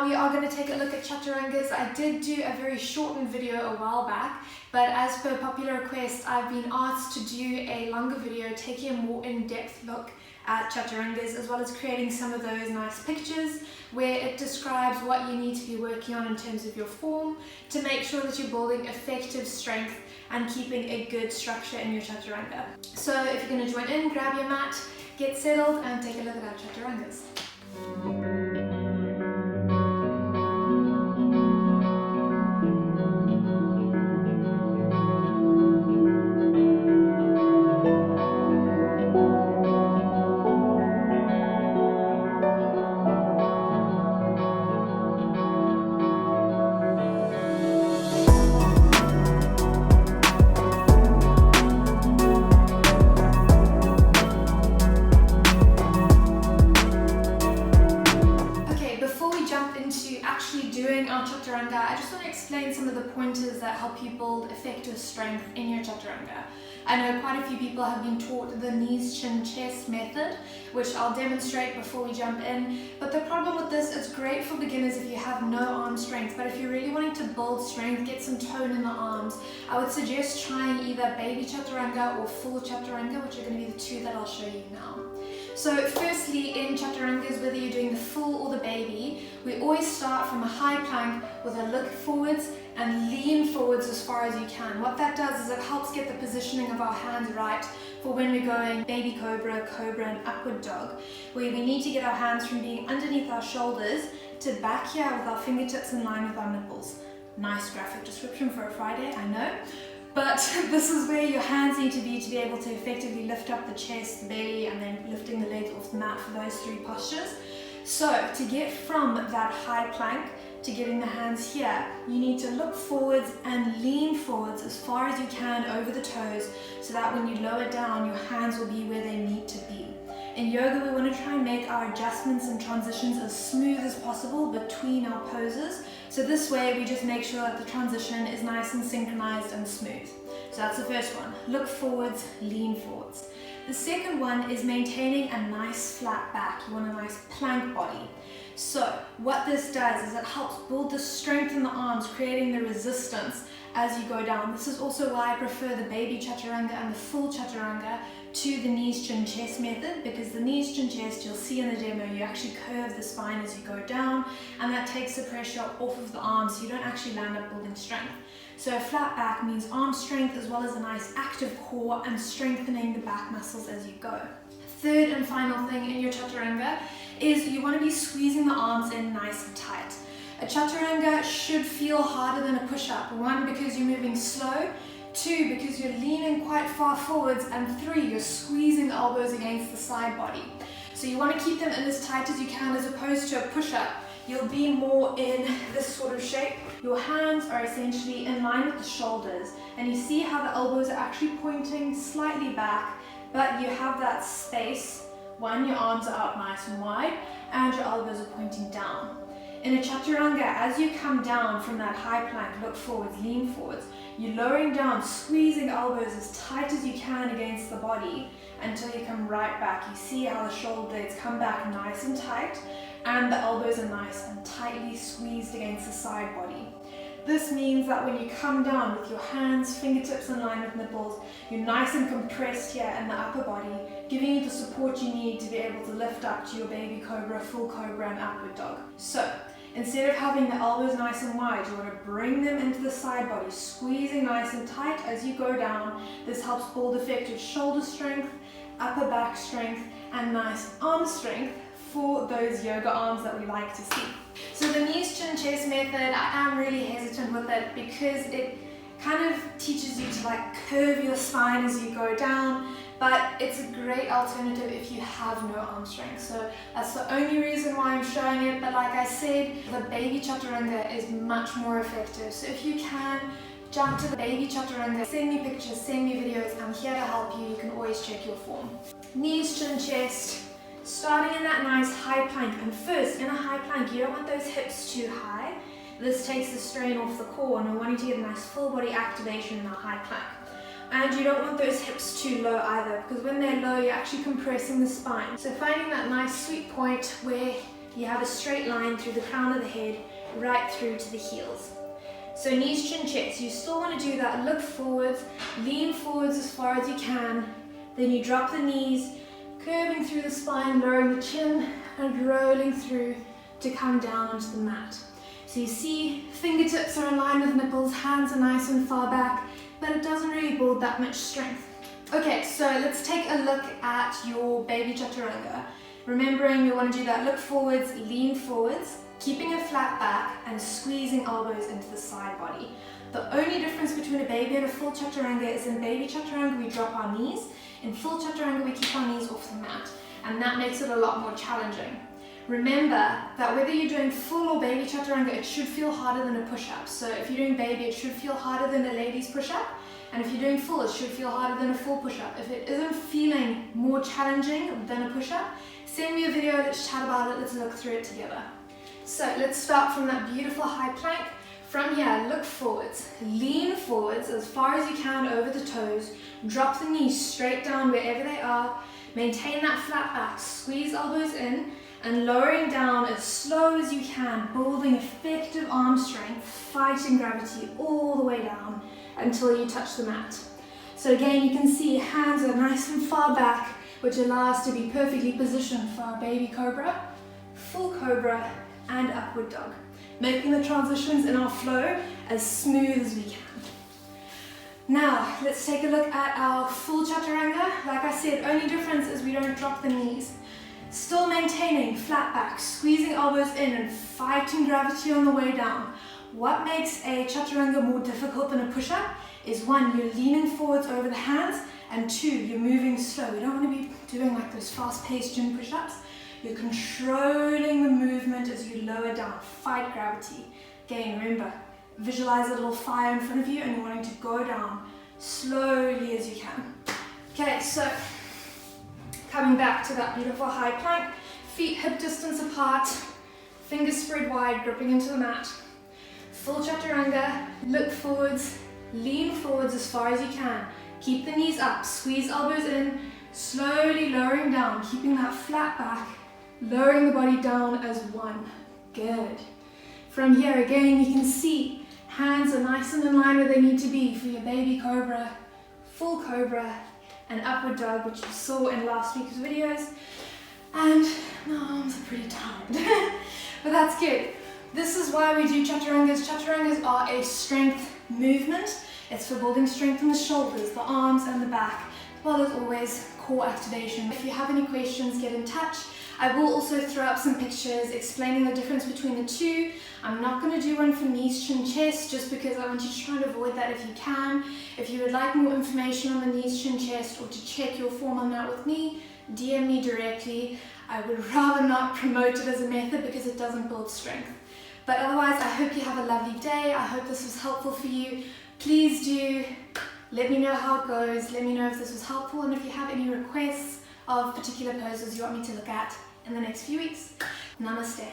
we are going to take a look at Chaturangas. I did do a very shortened video a while back, but as per popular request, I've been asked to do a longer video taking a more in-depth look at Chaturangas, as well as creating some of those nice pictures where it describes what you need to be working on in terms of your form to make sure that you're building effective strength and keeping a good structure in your Chaturanga. So if you're going to join in, grab your mat, get settled and take a look at our Chaturangas. Doing our Chaturanga, I just want to explain some of the pointers that help you build effective strength in your Chaturanga. I know quite a few people have been taught the knees, chin, chest method, which I'll demonstrate before we jump in. But the problem with this, it's great for beginners if you have no arm strength, but if you're really wanting to build strength, get some tone in the arms, I would suggest trying either Baby Chaturanga or full Chaturanga, which are going to be the two that I'll show you now. So firstly, in Chaturangas, whether you're doing the full or the baby, we always start from a high plank with a look forwards and lean forwards as far as you can. What that does is it helps get the positioning of our hands right for when we're going baby cobra, cobra and upward dog, where we need to get our hands from being underneath our shoulders to back here with our fingertips in line with our nipples. Nice graphic description for a Friday, I know. But this is where your hands need to be able to effectively lift up the chest, the belly, and then lifting the legs off the mat for those three postures. So to get from that high plank to getting the hands here, you need to look forwards and lean forwards as far as you can over the toes, so that when you lower down, your hands will be where they need to be. In yoga, we want to try and make our adjustments and transitions as smooth as possible between our poses. So this way, we just make sure that the transition is nice and synchronized and smooth. So that's the first one. Look forwards, lean forwards. The second one is maintaining a nice flat back. You want a nice plank body. So what this does is it helps build the strength in the arms, creating the resistance as you go down. This is also why I prefer the Baby Chaturanga and the full Chaturanga to the knees, chin, chest method, because the knees, chin, chest, you'll see in the demo, you actually curve the spine as you go down, and that takes the pressure off of the arms, so you don't actually land up building strength. So a flat back means arm strength as well as a nice active core and strengthening the back muscles as you go. Third and final thing in your Chaturanga is you want to be squeezing the arms in nice and tight. A Chaturanga should feel harder than a push-up. One, because you're moving slow. Two, because you're leaning quite far forwards. And three, you're squeezing the elbows against the side body. So you want to keep them in as tight as you can, as opposed to a push-up. You'll be more in this sort of shape. Your hands are essentially in line with the shoulders. And you see how the elbows are actually pointing slightly back, but you have that space. One, your arms are out nice and wide, and your elbows are pointing down. In a Chaturanga, as you come down from that high plank, look forwards, lean forwards, you're lowering down, squeezing elbows as tight as you can against the body until you come right back. You see how the shoulder blades come back nice and tight, and the elbows are nice and tightly squeezed against the side body. This means that when you come down with your hands, fingertips in line with nipples, you're nice and compressed here in the upper body, giving you the support you need to be able to lift up to your baby cobra, full cobra and upward dog. So instead of having the elbows nice and wide, you want to bring them into the side body, squeezing nice and tight as you go down. This helps build effective shoulder strength, upper back strength, and nice arm strength for those yoga arms that we like to see. So the knees, chin, chest method, I am really hesitant with it because it kind of teaches you to like curve your spine as you go down, but it's a great alternative if you have no arm strength. So that's the only reason why I'm showing it, but like I said, the Baby Chaturanga is much more effective. So if you can, jump to the Baby Chaturanga, send me pictures, send me videos, I'm here to help you. You can always check your form. Knees, chin, chest, starting in that nice high plank. And first, in a high plank, you don't want those hips too high. This takes the strain off the core, and we're wanting to get a nice full body activation in our high plank. And you don't want those hips too low either, because when they're low, you're actually compressing the spine. So finding that nice sweet point where you have a straight line through the crown of the head, right through to the heels. So knees, chin, chest. You still want to do that. Look forwards, lean forwards as far as you can. Then you drop the knees, curving through the spine, lowering the chin, and rolling through to come down onto the mat. So you see fingertips are in line with nipples, hands are nice and far back, but it doesn't really build that much strength. Okay, so let's take a look at your Baby Chaturanga. Remembering you want to do that look forwards, lean forwards, keeping a flat back and squeezing elbows into the side body. The only difference between a baby and a full Chaturanga is in Baby Chaturanga we drop our knees, in full Chaturanga we keep our knees off the mat, and that makes it a lot more challenging. Remember that whether you're doing full or Baby Chaturanga, it should feel harder than a push-up. So if you're doing baby, it should feel harder than a lady's push-up, and if you're doing full, it should feel harder than a full push-up. If it isn't feeling more challenging than a push-up, send me a video, let's chat about it, let's look through it together. So let's start from that beautiful high plank. From here, look forwards, lean forwards as far as you can over the toes, drop the knees straight down wherever they are, maintain that flat back, squeeze elbows in, and lowering down as slow as you can, building effective arm strength, fighting gravity all the way down until you touch the mat. So again, you can see hands are nice and far back, which allows us to be perfectly positioned for our baby cobra, full cobra, and upward dog, making the transitions in our flow as smooth as we can. Now, let's take a look at our full Chaturanga. Like I said, only difference is we don't drop the knees. Still maintaining flat back, squeezing elbows in and fighting gravity on the way down. What makes a Chaturanga more difficult than a push-up is one, you're leaning forwards over the hands, and two, you're moving slow. You don't want to be doing like those fast-paced gym push-ups. You're controlling the movement as you lower down, fight gravity. Again, remember, visualize a little fire in front of you and you're wanting to go down slowly as you can. Okay, so coming back to that beautiful high plank, feet hip distance apart, fingers spread wide, gripping into the mat. Full Chaturanga, look forwards, lean forwards as far as you can. Keep the knees up, squeeze elbows in, slowly lowering down, keeping that flat back, lowering the body down as one. Good. From here again, you can see hands are nice and in line where they need to be for your baby cobra, full cobra, and upward dog, which you saw in last week's videos. And my arms are pretty tired, but that's good. This is why we do Chaturangas. Chaturangas are a strength movement. It's for building strength in the shoulders, the arms, and the back, as well as always core activation. If you have any questions, get in touch. I will also throw up some pictures explaining the difference between the two. I'm not going to do one for knees, chin, chest, just because I want you to try and avoid that if you can. If you would like more information on the knees, chin, chest, or to check your form on that with me, DM me directly. I would rather not promote it as a method because it doesn't build strength. But otherwise, I hope you have a lovely day. I hope this was helpful for you. Please do let me know how it goes. Let me know if this was helpful, and if you have any requests of particular poses you want me to look at in the next few weeks. Namaste.